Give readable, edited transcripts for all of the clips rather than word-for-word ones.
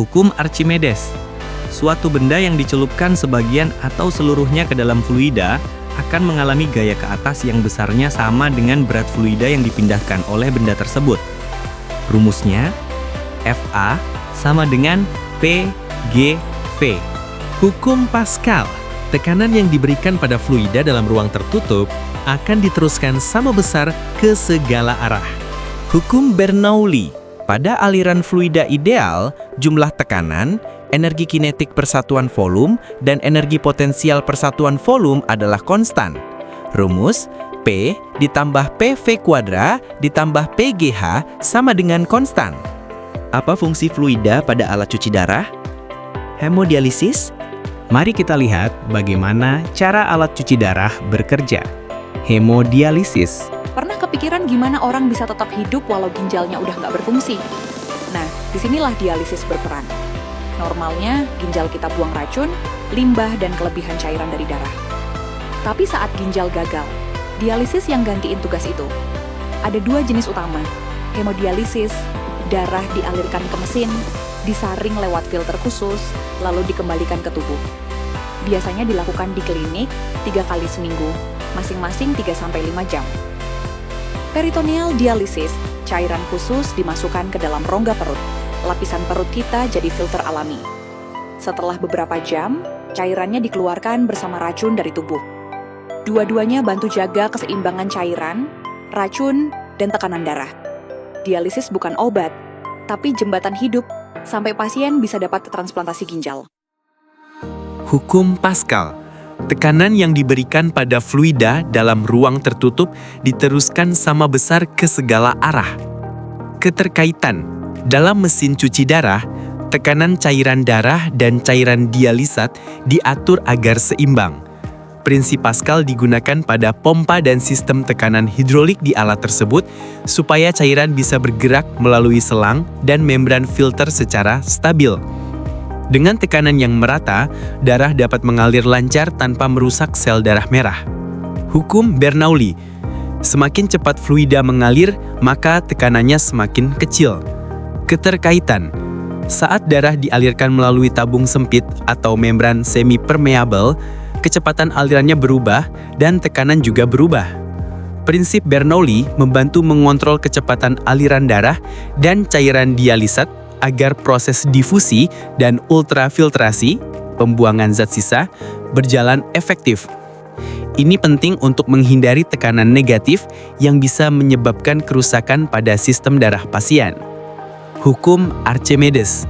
Hukum Archimedes. Suatu benda yang dicelupkan sebagian atau seluruhnya ke dalam fluida akan mengalami gaya ke atas yang besarnya sama dengan berat fluida yang dipindahkan oleh benda tersebut. Rumusnya, Fa sama dengan PGV. Hukum Pascal. Tekanan yang diberikan pada fluida dalam ruang tertutup akan diteruskan sama besar ke segala arah. Hukum Bernoulli. Pada aliran fluida ideal, jumlah tekanan, energi kinetik persatuan volume, dan energi potensial persatuan volume adalah konstan. Rumus P ditambah PV kuadrat ditambah PGH sama dengan konstan. Apa fungsi fluida pada alat cuci darah? Hemodialisis? Mari kita lihat bagaimana cara alat cuci darah bekerja. Hemodialisis. Pernah kepikiran gimana orang bisa tetap hidup walau ginjalnya udah nggak berfungsi? Nah, disinilah dialisis berperan. Normalnya, ginjal kita buang racun, limbah, dan kelebihan cairan dari darah. Tapi saat ginjal gagal, dialisis yang gantiin tugas itu. Ada dua jenis utama, hemodialisis, darah dialirkan ke mesin, disaring lewat filter khusus, lalu dikembalikan ke tubuh. Biasanya dilakukan di klinik 3 kali seminggu, masing-masing 3-5 jam. Peritoneal dialisis, cairan khusus dimasukkan ke dalam rongga perut. Lapisan perut kita jadi filter alami. Setelah beberapa jam, cairannya dikeluarkan bersama racun dari tubuh. Dua-duanya bantu jaga keseimbangan cairan, racun, dan tekanan darah. Dialisis bukan obat, tapi jembatan hidup sampai pasien bisa dapat transplantasi ginjal. Hukum Pascal. Tekanan yang diberikan pada fluida dalam ruang tertutup diteruskan sama besar ke segala arah. Keterkaitan. Dalam mesin cuci darah, tekanan cairan darah dan cairan dialisat diatur agar seimbang. Prinsip Pascal digunakan pada pompa dan sistem tekanan hidrolik di alat tersebut supaya cairan bisa bergerak melalui selang dan membran filter secara stabil. Dengan tekanan yang merata, darah dapat mengalir lancar tanpa merusak sel darah merah. Hukum Bernoulli. Semakin cepat fluida mengalir, maka tekanannya semakin kecil. Keterkaitan. Saat darah dialirkan melalui tabung sempit atau membran semi-permeable, kecepatan alirannya berubah dan tekanan juga berubah. Prinsip Bernoulli membantu mengontrol kecepatan aliran darah dan cairan dialisat agar proses difusi dan ultrafiltrasi, pembuangan zat sisa, berjalan efektif. Ini penting untuk menghindari tekanan negatif yang bisa menyebabkan kerusakan pada sistem darah pasien. Hukum Archimedes.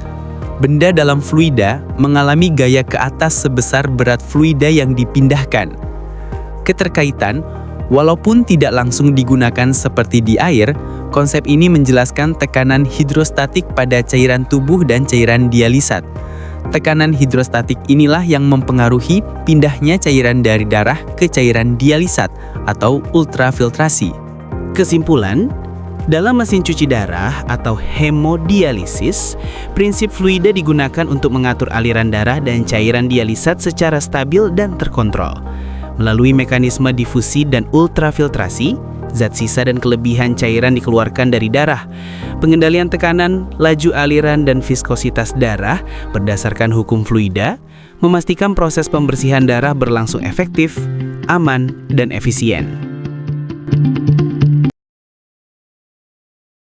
Benda dalam fluida mengalami gaya ke atas sebesar berat fluida yang dipindahkan. Keterkaitan, walaupun tidak langsung digunakan seperti di air, konsep ini menjelaskan tekanan hidrostatik pada cairan tubuh dan cairan dialisat. Tekanan hidrostatik inilah yang mempengaruhi pindahnya cairan dari darah ke cairan dialisat atau ultrafiltrasi. Kesimpulan, dalam mesin cuci darah atau hemodialisis, prinsip fluida digunakan untuk mengatur aliran darah dan cairan dialisat secara stabil dan terkontrol. Melalui mekanisme difusi dan ultrafiltrasi, zat sisa dan kelebihan cairan dikeluarkan dari darah. Pengendalian tekanan, laju aliran, dan viskositas darah berdasarkan hukum fluida memastikan proses pembersihan darah berlangsung efektif, aman, dan efisien.